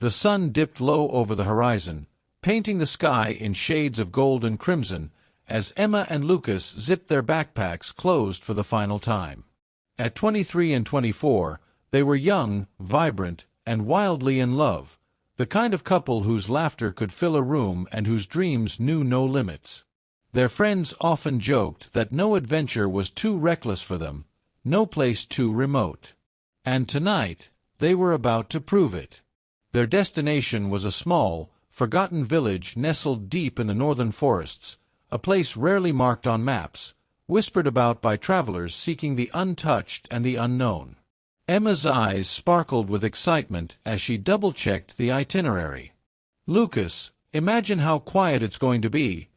The sun dipped low over the horizon, painting the sky in shades of gold and crimson, as Emma and Lucas zipped their backpacks closed for the final time. At 23 and 24, they were young, vibrant, and wildly in love, the kind of couple whose laughter could fill a room and whose dreams knew no limits. Their friends often joked that no adventure was too reckless for them, no place too remote. And tonight, they were about to prove it. Their destination was a small, forgotten village nestled deep in the northern forests, a place rarely marked on maps, whispered about by travelers seeking the untouched and the unknown. Emma's eyes sparkled with excitement as she double-checked the itinerary. "Lucas, imagine how quiet it's going to be.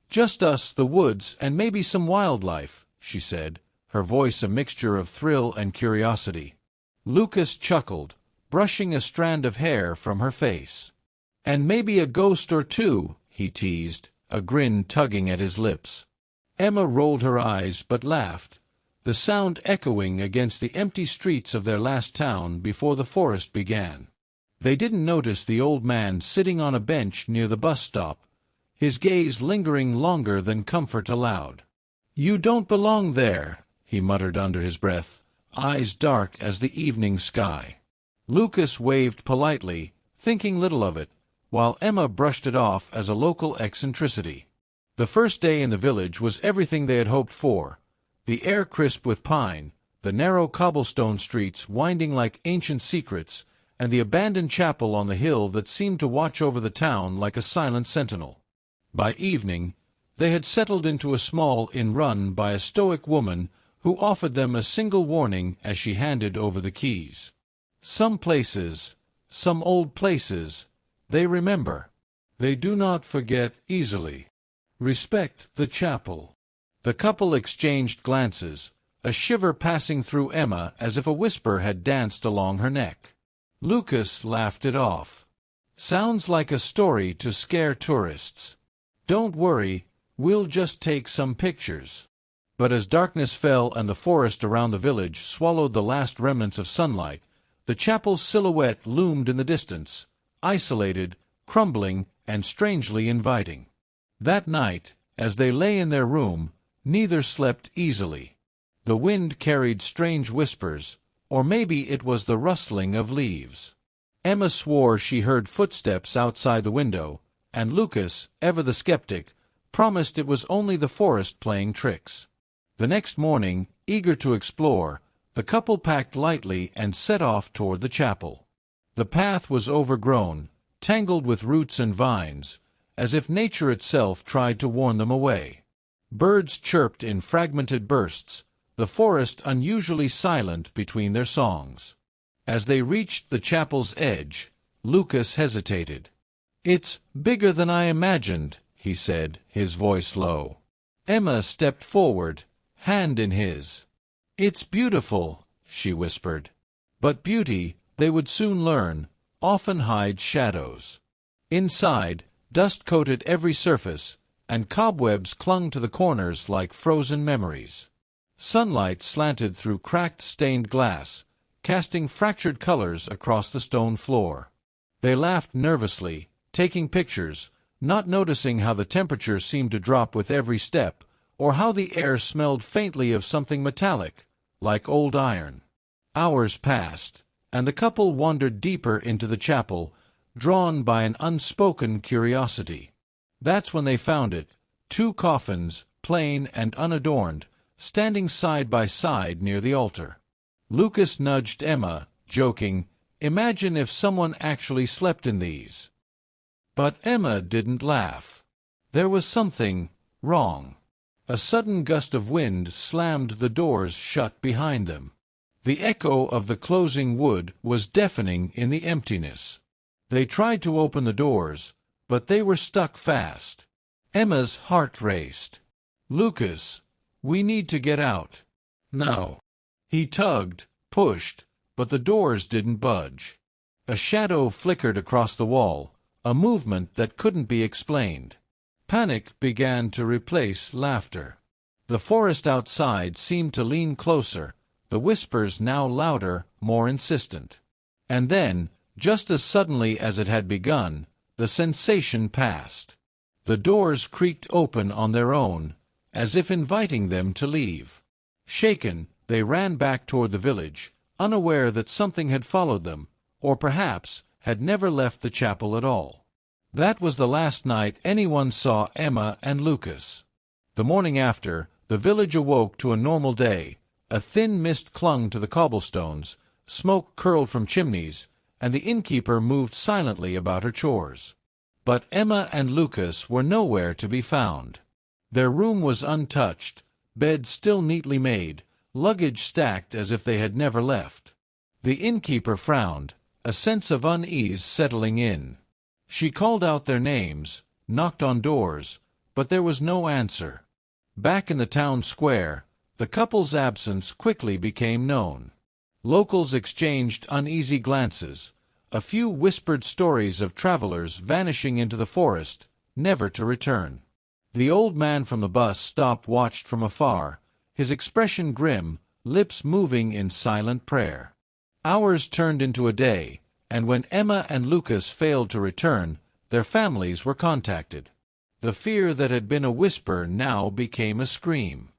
Just us, the woods, and maybe some wildlife," she said, her voice a mixture of thrill and curiosity. Lucas chuckled, brushing a strand of hair from her face. "And maybe a ghost or two," he teased, a grin tugging at his lips. Emma rolled her eyes but laughed, the sound echoing against the empty streets of their last town before the forest began. They didn't notice the old man sitting on a bench near the bus stop, his gaze lingering longer than comfort allowed. "You don't belong there," he muttered under his breath, eyes dark as the evening sky. Lucas waved politely, thinking little of it, while Emma brushed it off as a local eccentricity. The first day in the village was everything they had hoped for. The air crisp with pine, the narrow cobblestone streets winding like ancient secrets, and the abandoned chapel on the hill that seemed to watch over the town like a silent sentinel. By evening, they had settled into a small inn run by a stoic woman who offered them a single warning as she handed over the keys. Some places, some old places, they remember. They do not forget easily. Respect the chapel. The couple exchanged glances, a shiver passing through Emma as if a whisper had danced along her neck. Lucas laughed it off. "Sounds like a story to scare tourists. Don't worry, we'll just take some pictures." But as darkness fell and the forest around the village swallowed the last remnants of sunlight, the chapel's silhouette loomed in the distance, isolated, crumbling, and strangely inviting. That night, as they lay in their room, neither slept easily. The wind carried strange whispers, or maybe it was the rustling of leaves. Emma swore she heard footsteps outside the window, and Lucas, ever the skeptic, promised it was only the forest playing tricks. The next morning, eager to explore, the couple packed lightly and set off toward the chapel. The path was overgrown, tangled with roots and vines, as if nature itself tried to warn them away. Birds chirped in fragmented bursts, the forest unusually silent between their songs. As they reached the chapel's edge, Lucas hesitated. "It's bigger than I imagined," he said, his voice low. Emma stepped forward, hand in his. "It's beautiful," she whispered. But beauty, they would soon learn, often hides shadows. Inside, dust coated every surface, and cobwebs clung to the corners like frozen memories. Sunlight slanted through cracked stained glass, casting fractured colors across the stone floor. They laughed nervously, taking pictures, not noticing how the temperature seemed to drop with every step, or how the air smelled faintly of something metallic, like old iron. Hours passed, and the couple wandered deeper into the chapel, drawn by an unspoken curiosity. That's when they found it, two coffins, plain and unadorned, standing side by side near the altar. Lucas nudged Emma, joking, "Imagine if someone actually slept in these." But Emma didn't laugh. There was something wrong. A sudden gust of wind slammed the doors shut behind them. The echo of the closing wood was deafening in the emptiness. They tried to open the doors, but they were stuck fast. Emma's heart raced. "Lucas, we need to get out." "No." He tugged, pushed, but the doors didn't budge. A shadow flickered across the wall, a movement that couldn't be explained. Panic began to replace laughter. The forest outside seemed to lean closer, the whispers now louder, more insistent. And then, Just as suddenly as it had begun, the sensation passed. The doors creaked open on their own, as if inviting them to leave. Shaken, they ran back toward the village, unaware that something had followed them, or perhaps had never left the chapel at all. That was the last night anyone saw Emma and Lucas. The morning after, the village awoke to a normal day. A thin mist clung to the cobblestones, smoke curled from chimneys, and the innkeeper moved silently about her chores. But Emma and Lucas were nowhere to be found. Their room was untouched, bed still neatly made, luggage stacked as if they had never left. The innkeeper frowned, a sense of unease settling in. She called out their names, knocked on doors, but there was no answer. Back in the town square, the couple's absence quickly became known. Locals exchanged uneasy glances, a few whispered stories of travelers vanishing into the forest, never to return. The old man from the bus stop watched from afar, his expression grim, lips moving in silent prayer. Hours turned into a day, and when Emma and Lucas failed to return, their families were contacted. The fear that had been a whisper now became a scream.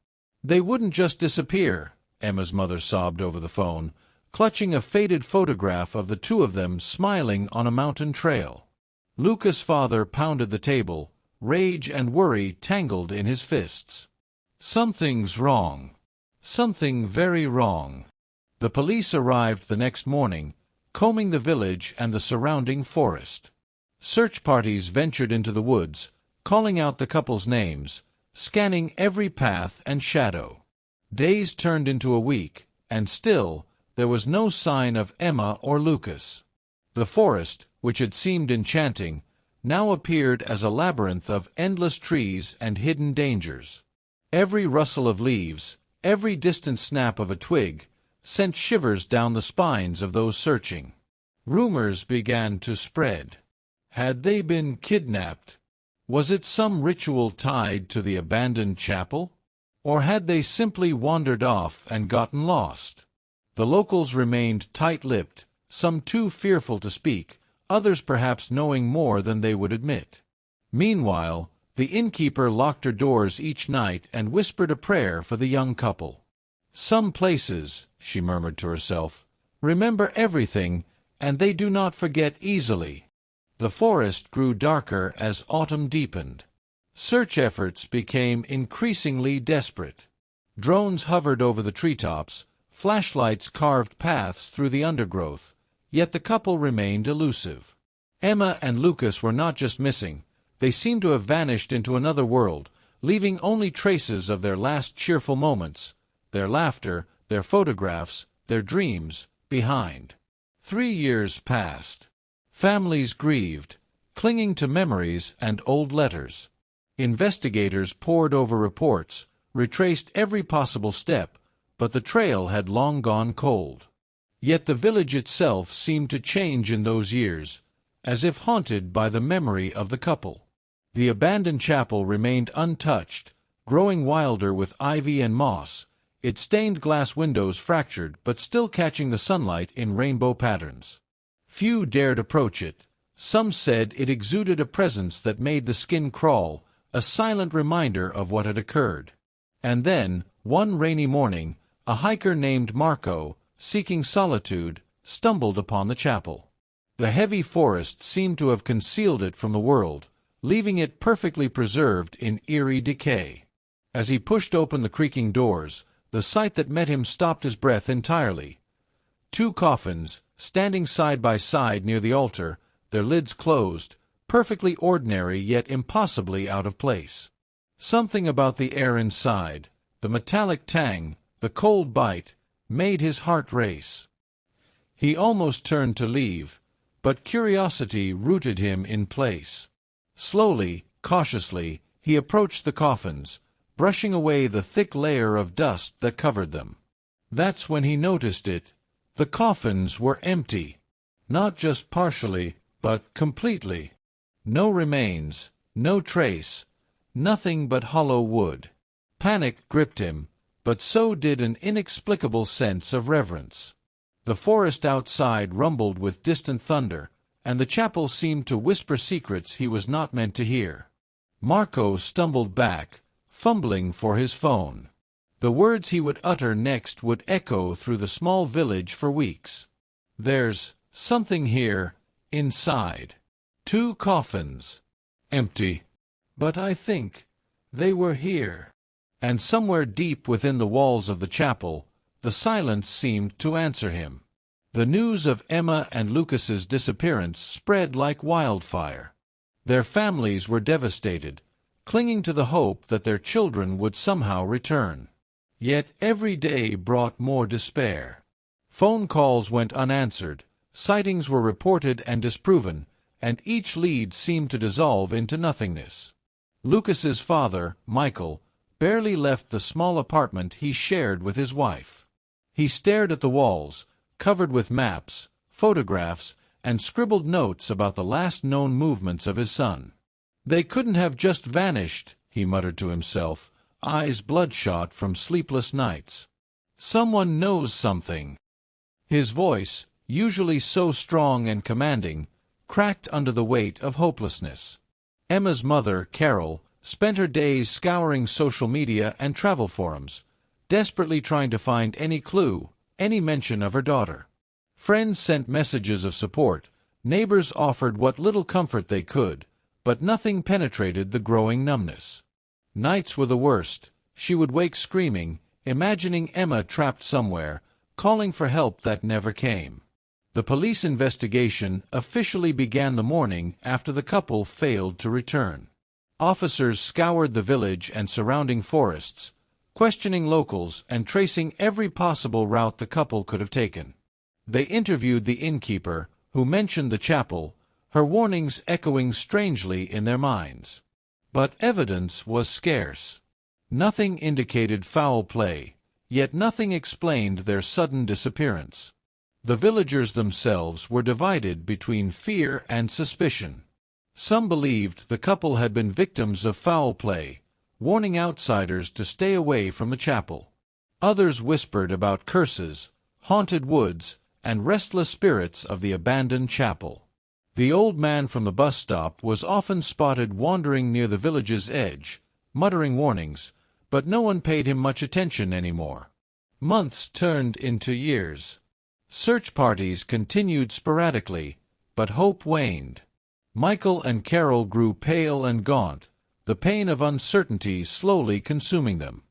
They wouldn't just disappear, Emma's mother sobbed over the phone, clutching a faded photograph of the two of them smiling on a mountain trail. Lucas' father pounded the table, rage and worry tangled in his fists. Something's wrong. Something very wrong. The police arrived the next morning, combing the village and the surrounding forest. Search parties ventured into the woods, calling out the couple's names, scanning every path and shadow. Days turned into a week, and still there was no sign of Emma or Lucas. The forest, which had seemed enchanting, now appeared as a labyrinth of endless trees and hidden dangers. Every rustle of leaves, every distant snap of a twig, sent shivers down the spines of those searching. Rumors began to spread. Had they been kidnapped? Was it some ritual tied to the abandoned chapel? Or had they simply wandered off and gotten lost? The locals remained tight-lipped, some too fearful to speak, others perhaps knowing more than they would admit. Meanwhile, the innkeeper locked her doors each night and whispered a prayer for the young couple. "Some places," she murmured to herself, "remember everything, and they do not forget easily." The forest grew darker as autumn deepened. Search efforts became increasingly desperate. Drones hovered over the treetops, flashlights carved paths through the undergrowth, yet the couple remained elusive. Emma and Lucas were not just missing, they seemed to have vanished into another world, leaving only traces of their last cheerful moments, their laughter, their photographs, their dreams, behind. 3 years passed. Families grieved, clinging to memories and old letters. Investigators pored over reports, retraced every possible step, but the trail had long gone cold. Yet the village itself seemed to change in those years, as if haunted by the memory of the couple. The abandoned chapel remained untouched, growing wilder with ivy and moss, its stained glass windows fractured but still catching the sunlight in rainbow patterns. Few dared approach it. Some said it exuded a presence that made the skin crawl, a silent reminder of what had occurred. And then, one rainy morning, a hiker named Marco, seeking solitude, stumbled upon the chapel. The heavy forest seemed to have concealed it from the world, leaving it perfectly preserved in eerie decay. As he pushed open the creaking doors, the sight that met him stopped his breath entirely. 2 coffins, standing side by side near the altar, their lids closed, perfectly ordinary yet impossibly out of place. Something about the air inside, the metallic tang, the cold bite, made his heart race. He almost turned to leave, but curiosity rooted him in place. Slowly, cautiously, he approached the coffins, brushing away the thick layer of dust that covered them. That's when he noticed it. The coffins were empty. Not just partially, but completely. No remains, no trace, nothing but hollow wood. Panic gripped him, but so did an inexplicable sense of reverence. The forest outside rumbled with distant thunder, and the chapel seemed to whisper secrets he was not meant to hear. Marco stumbled back, fumbling for his phone. The words he would utter next would echo through the small village for weeks. "There's something here, inside. 2 coffins. Empty. But I think they were here." And somewhere deep within the walls of the chapel, the silence seemed to answer him. The news of Emma and Lucas's disappearance spread like wildfire. Their families were devastated, clinging to the hope that their children would somehow return. Yet every day brought more despair. Phone calls went unanswered, sightings were reported and disproven, and each lead seemed to dissolve into nothingness. Lucas's father, Michael, barely left the small apartment he shared with his wife. He stared at the walls, covered with maps, photographs, and scribbled notes about the last known movements of his son. "They couldn't have just vanished," he muttered to himself, eyes bloodshot from sleepless nights. "Someone knows something." His voice, usually so strong and commanding, cracked under the weight of hopelessness. Emma's mother, Carol, spent her days scouring social media and travel forums, desperately trying to find any clue, any mention of her daughter. Friends sent messages of support, neighbors offered what little comfort they could, but nothing penetrated the growing numbness. Nights were the worst. She would wake screaming, imagining Emma trapped somewhere, calling for help that never came. The police investigation officially began the morning after the couple failed to return. Officers scoured the village and surrounding forests, questioning locals and tracing every possible route the couple could have taken. They interviewed the innkeeper, who mentioned the chapel, her warnings echoing strangely in their minds. But evidence was scarce. Nothing indicated foul play, yet nothing explained their sudden disappearance. The villagers themselves were divided between fear and suspicion. Some believed the couple had been victims of foul play, warning outsiders to stay away from the chapel. Others whispered about curses, haunted woods, and restless spirits of the abandoned chapel. The old man from the bus stop was often spotted wandering near the village's edge, muttering warnings, but no one paid him much attention anymore. Months turned into years. Search parties continued sporadically, but hope waned. Michael and Carol grew pale and gaunt, the pain of uncertainty slowly consuming them.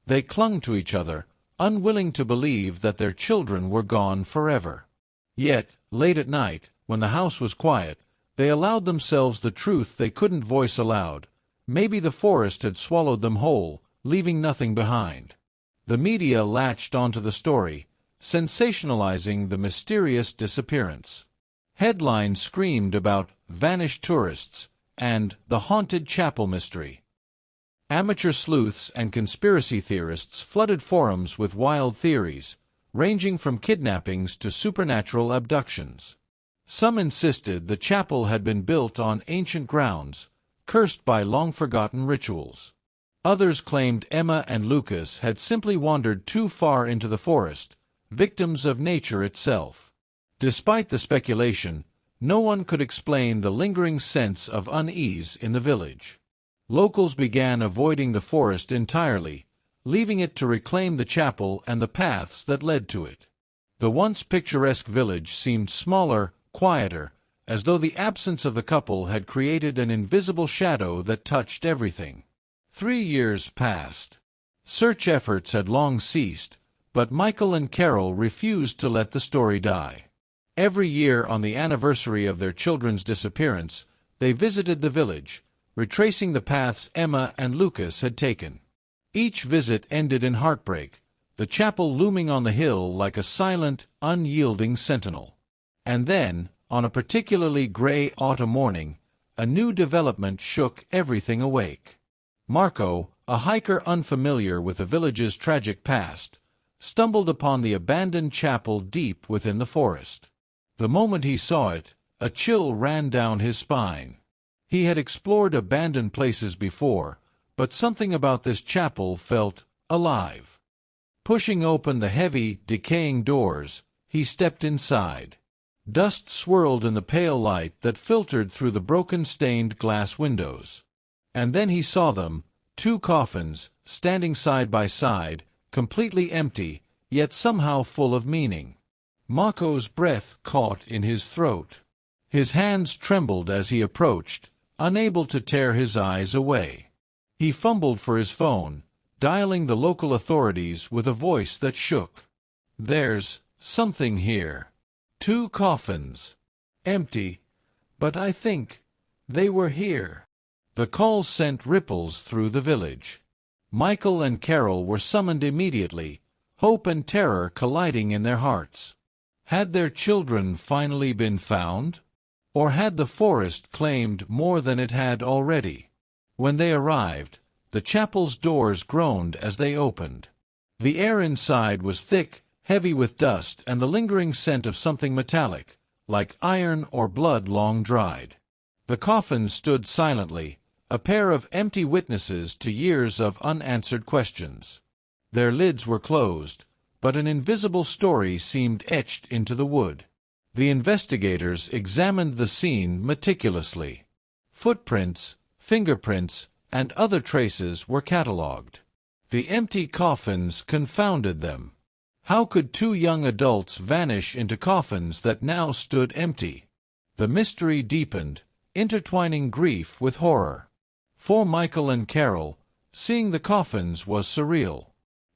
They clung to each other, unwilling to believe that their children were gone forever. Yet, late at night, when the house was quiet, they allowed themselves the truth they couldn't voice aloud. Maybe the forest had swallowed them whole, leaving nothing behind. The media latched onto the story, sensationalizing the mysterious disappearance. Headlines screamed about vanished tourists and the haunted chapel mystery. Amateur sleuths and conspiracy theorists flooded forums with wild theories, ranging from kidnappings to supernatural abductions. Some insisted the chapel had been built on ancient grounds, cursed by long-forgotten rituals. Others claimed Emma and Lucas had simply wandered too far into the forest, victims of nature itself. Despite the speculation, no one could explain the lingering sense of unease in the village. Locals began avoiding the forest entirely, leaving it to reclaim the chapel and the paths that led to it. The once picturesque village seemed smaller, quieter, as though the absence of the couple had created an invisible shadow that touched everything. 3 years passed. Search efforts had long ceased, but Michael and Carol refused to let the story die. Every year on the anniversary of their children's disappearance, they visited the village, retracing the paths Emma and Lucas had taken. Each visit ended in heartbreak, the chapel looming on the hill like a silent, unyielding sentinel. And then, on a particularly gray autumn morning, a new development shook everything awake. Marco, a hiker unfamiliar with the village's tragic past, stumbled upon the abandoned chapel deep within the forest. The moment he saw it, a chill ran down his spine. He had explored abandoned places before, but something about this chapel felt alive. Pushing open the heavy, decaying doors, he stepped inside. Dust swirled in the pale light that filtered through the broken stained glass windows. And then he saw them, two coffins, standing side by side, completely empty, yet somehow full of meaning. Mako's breath caught in his throat. His hands trembled as he approached, unable to tear his eyes away. He fumbled for his phone, dialing the local authorities with a voice that shook. "There's something here. Two coffins. Empty. But I think they were here." The call sent ripples through the village. Michael and Carol were summoned immediately, hope and terror colliding in their hearts. Had their children finally been found? Or had the forest claimed more than it had already? When they arrived, the chapel's doors groaned as they opened. The air inside was thick, heavy with dust and the lingering scent of something metallic, like iron or blood long dried. The coffins stood silently, a pair of empty witnesses to years of unanswered questions. Their lids were closed, but an invisible story seemed etched into the wood. The investigators examined the scene meticulously. Footprints, fingerprints, and other traces were catalogued. The empty coffins confounded them. How could two young adults vanish into coffins that now stood empty? The mystery deepened, intertwining grief with horror. For Michael and Carol, seeing the coffins was surreal.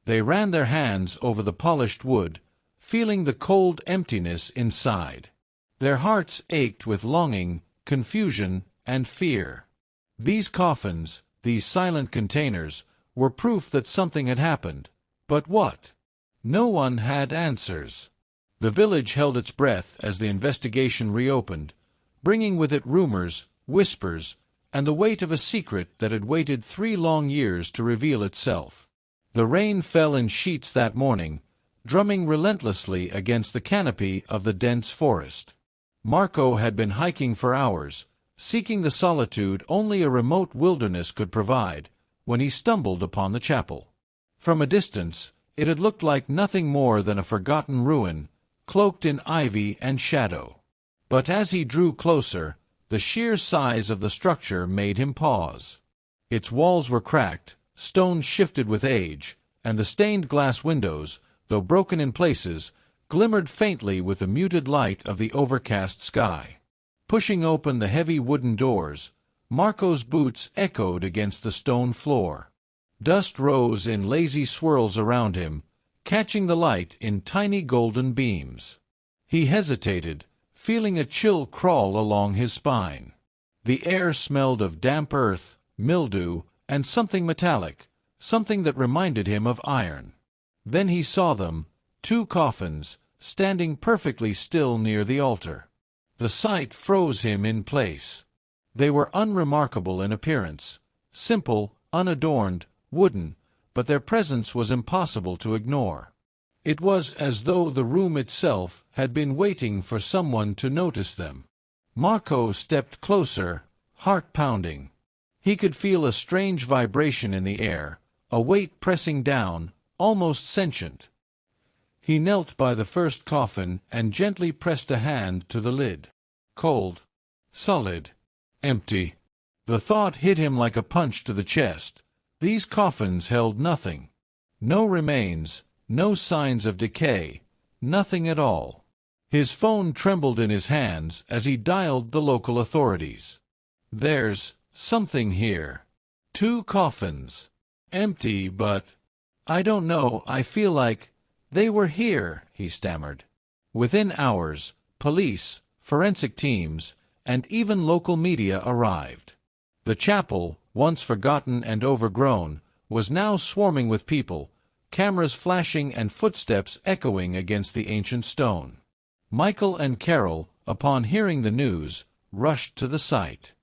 They ran their hands over the polished wood, feeling the cold emptiness inside. Their hearts ached with longing, confusion, and fear. These coffins, these silent containers, were proof that something had happened. But what? No one had answers. The village held its breath as the investigation reopened, bringing with it rumors, whispers, and the weight of a secret that had waited 3 long years to reveal itself. The rain fell in sheets that morning, drumming relentlessly against the canopy of the dense forest. Marco had been hiking for hours, seeking the solitude only a remote wilderness could provide, when he stumbled upon the chapel. From a distance, it had looked like nothing more than a forgotten ruin, cloaked in ivy and shadow. But as he drew closer, the sheer size of the structure made him pause. Its walls were cracked, stones shifted with age, and the stained glass windows, though broken in places, glimmered faintly with the muted light of the overcast sky. Pushing open the heavy wooden doors, Marco's boots echoed against the stone floor. Dust rose in lazy swirls around him, catching the light in tiny golden beams. He hesitated, feeling a chill crawl along his spine. The air smelled of damp earth, mildew, and something metallic, something that reminded him of iron. Then he saw them, 2 coffins, standing perfectly still near the altar. The sight froze him in place. They were unremarkable in appearance, simple, unadorned, wooden, but their presence was impossible to ignore. It was as though the room itself had been waiting for someone to notice them. Marco stepped closer, heart pounding. He could feel a strange vibration in the air, a weight pressing down, almost sentient. He knelt by the first coffin and gently pressed a hand to the lid. Cold, solid, empty. The thought hit him like a punch to the chest. These coffins held nothing. No remains, no signs of decay, nothing at all. His phone trembled in his hands as he dialed the local authorities. "There's something here. 2 coffins. Empty, but I don't know, I feel like they were here," he stammered. Within hours, police, forensic teams, and even local media arrived. The chapel, once forgotten and overgrown, was now swarming with people, cameras flashing and footsteps echoing against the ancient stone. Michael and Carol, upon hearing the news, rushed to the site.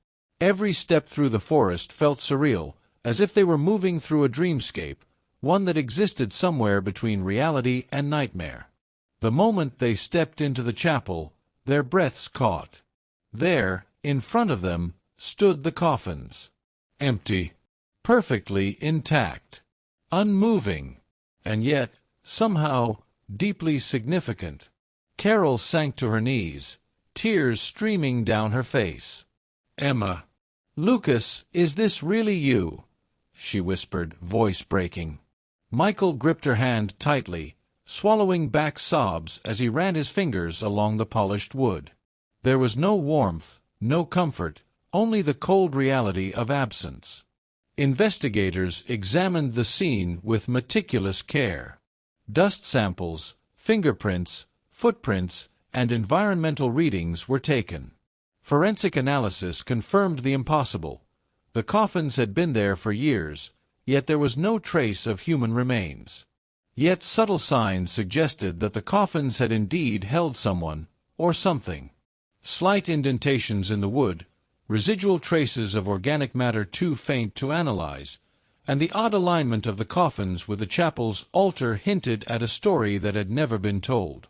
Every step through the forest felt surreal, as if they were moving through a dreamscape, one that existed somewhere between reality and nightmare. The moment they stepped into the chapel, their breaths caught. There, in front of them, stood the coffins. Empty, perfectly intact, unmoving, and yet, somehow, deeply significant. Carol sank to her knees, tears streaming down her face. "Emma! Lucas, is this really you?" she whispered, voice breaking. Michael gripped her hand tightly, swallowing back sobs as he ran his fingers along the polished wood. There was no warmth, no comfort, only the cold reality of absence. Investigators examined the scene with meticulous care. Dust samples, fingerprints, footprints, and environmental readings were taken. Forensic analysis confirmed the impossible. The coffins had been there for years, yet there was no trace of human remains. Yet subtle signs suggested that the coffins had indeed held someone, or something. Slight indentations in the wood, residual traces of organic matter too faint to analyze, and the odd alignment of the coffins with the chapel's altar hinted at a story that had never been told.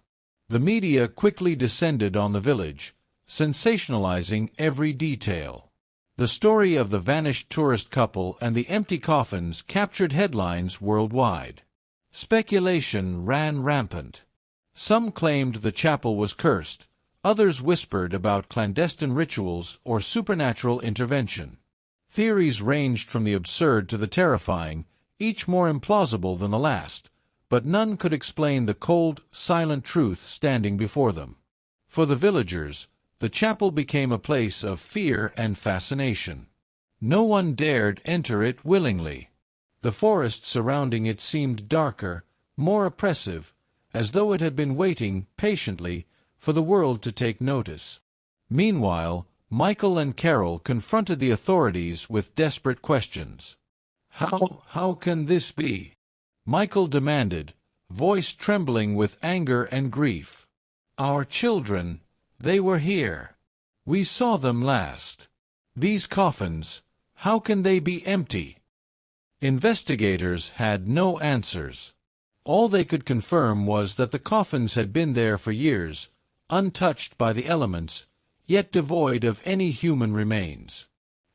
The media quickly descended on the village, sensationalizing every detail. The story of the vanished tourist couple and the empty coffins captured headlines worldwide. Speculation ran rampant. Some claimed the chapel was cursed, others whispered about clandestine rituals or supernatural intervention. Theories ranged from the absurd to the terrifying, each more implausible than the last, but none could explain the cold, silent truth standing before them. For the villagers, the chapel became a place of fear and fascination. No one dared enter it willingly. The forest surrounding it seemed darker, more oppressive, as though it had been waiting patiently for the world to take notice. Meanwhile, Michael and Carol confronted the authorities with desperate questions. How can this be?" Michael demanded, voice trembling with anger and grief. "Our children, they were here. We saw them last. These coffins, how can they be empty?" Investigators had no answers. All they could confirm was that the coffins had been there for years, untouched by the elements, yet devoid of any human remains.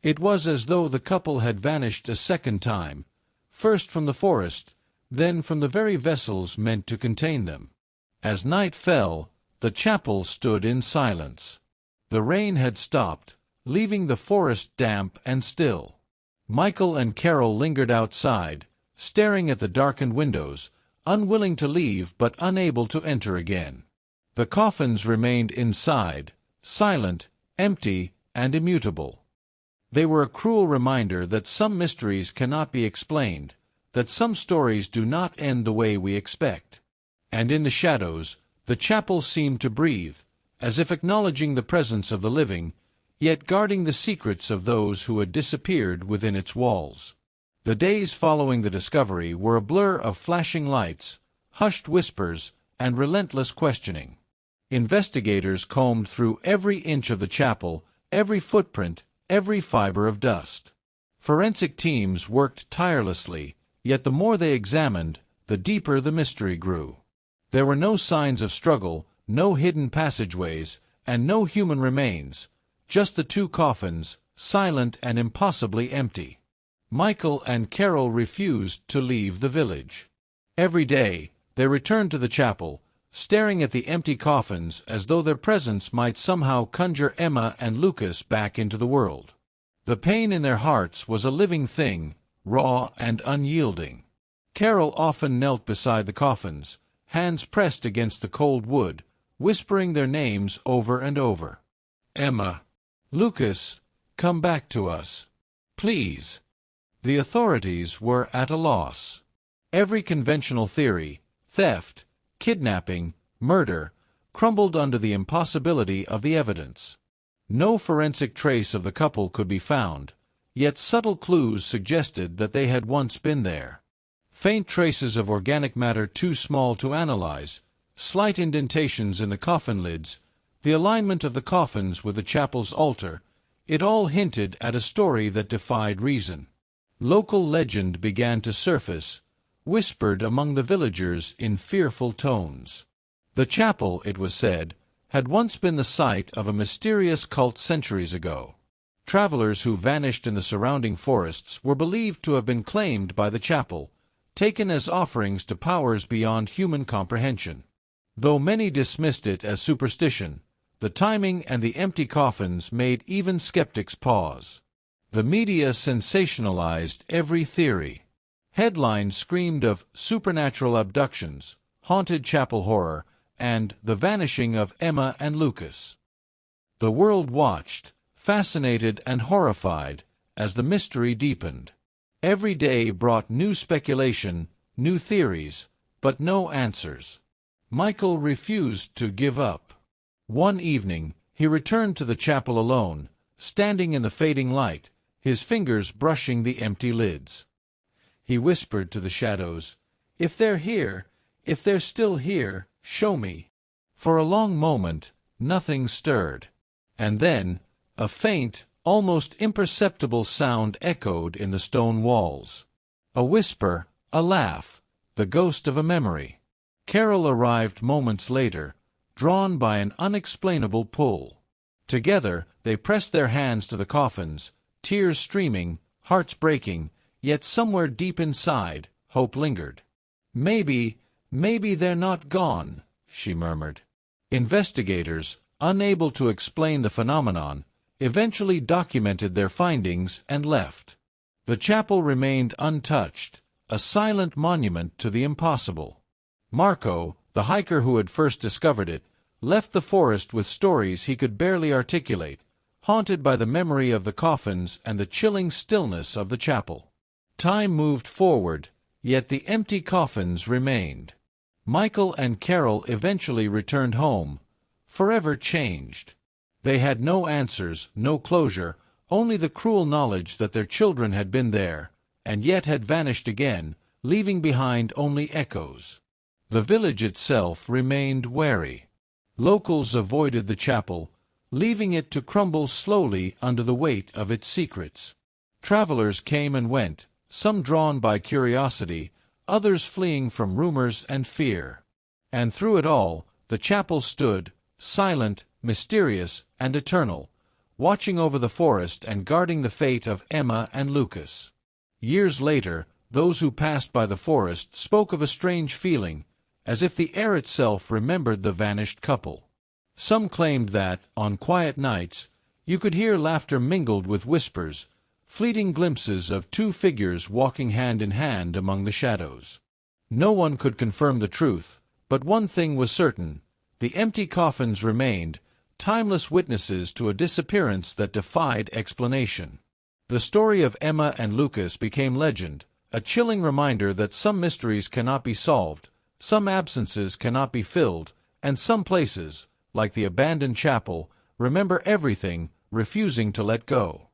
It was as though the couple had vanished a second time, first from the forest, then from the very vessels meant to contain them. As night fell, the chapel stood in silence. The rain had stopped, leaving the forest damp and still. Michael and Carol lingered outside, staring at the darkened windows, unwilling to leave but unable to enter again. The coffins remained inside, silent, empty, and immutable. They were a cruel reminder that some mysteries cannot be explained, that some stories do not end the way we expect. And in the shadows, the chapel seemed to breathe, as if acknowledging the presence of the living, yet guarding the secrets of those who had disappeared within its walls. The days following the discovery were a blur of flashing lights, hushed whispers, and relentless questioning. Investigators combed through every inch of the chapel, every footprint, every fiber of dust. Forensic teams worked tirelessly, yet the more they examined, the deeper the mystery grew. There were no signs of struggle, no hidden passageways, and no human remains, just the two coffins, silent and impossibly empty. Michael and Carol refused to leave the village. Every day, they returned to the chapel, staring at the empty coffins as though their presence might somehow conjure Emma and Lucas back into the world. The pain in their hearts was a living thing, raw and unyielding. Carol often knelt beside the coffins, hands pressed against the cold wood, whispering their names over and over. "Emma, Lucas, come back to us. Please." The authorities were at a loss. Every conventional theory, theft, kidnapping, murder, crumbled under the impossibility of the evidence. No forensic trace of the couple could be found, yet subtle clues suggested that they had once been there. Faint traces of organic matter too small to analyze, slight indentations in the coffin lids, the alignment of the coffins with the chapel's altar, it all hinted at a story that defied reason. Local legend began to surface, whispered among the villagers in fearful tones. The chapel, it was said, had once been the site of a mysterious cult centuries ago. Travelers who vanished in the surrounding forests were believed to have been claimed by the chapel, taken as offerings to powers beyond human comprehension. Though many dismissed it as superstition, the timing and the empty coffins made even skeptics pause. The media sensationalized every theory. Headlines screamed of supernatural abductions, haunted chapel horror, and the vanishing of Emma and Lucas. The world watched, fascinated and horrified, as the mystery deepened. Every day brought new speculation, new theories, but no answers. Michael refused to give up. One evening, he returned to the chapel alone, standing in the fading light, his fingers brushing the empty lids. He whispered to the shadows, "If they're here, if they're still here, show me." For a long moment, nothing stirred. And then, a faint, almost imperceptible sound echoed in the stone walls. A whisper, a laugh, the ghost of a memory. Carol arrived moments later, drawn by an unexplainable pull. Together, they pressed their hands to the coffins, tears streaming, hearts breaking, yet somewhere deep inside, hope lingered. Maybe they're not gone," she murmured. Investigators, unable to explain the phenomenon, eventually documented their findings and left. The chapel remained untouched, a silent monument to the impossible. Marco, the hiker who had first discovered it, left the forest with stories he could barely articulate, haunted by the memory of the coffins and the chilling stillness of the chapel. Time moved forward, yet the empty coffins remained. Michael and Carol eventually returned home, forever changed. They had no answers, no closure, only the cruel knowledge that their children had been there, and yet had vanished again, leaving behind only echoes. The village itself remained wary. Locals avoided the chapel, leaving it to crumble slowly under the weight of its secrets. Travelers came and went, some drawn by curiosity, others fleeing from rumors and fear. And through it all, the chapel stood, silent, mysterious, and eternal, watching over the forest and guarding the fate of Emma and Lucas. Years later, those who passed by the forest spoke of a strange feeling, as if the air itself remembered the vanished couple. Some claimed that, on quiet nights, you could hear laughter mingled with whispers, fleeting glimpses of two figures walking hand in hand among the shadows. No one could confirm the truth, but one thing was certain: the empty coffins remained, timeless witnesses to a disappearance that defied explanation. The story of Emma and Lucas became legend, a chilling reminder that some mysteries cannot be solved, some absences cannot be filled, and some places, like the abandoned chapel, remember everything, refusing to let go.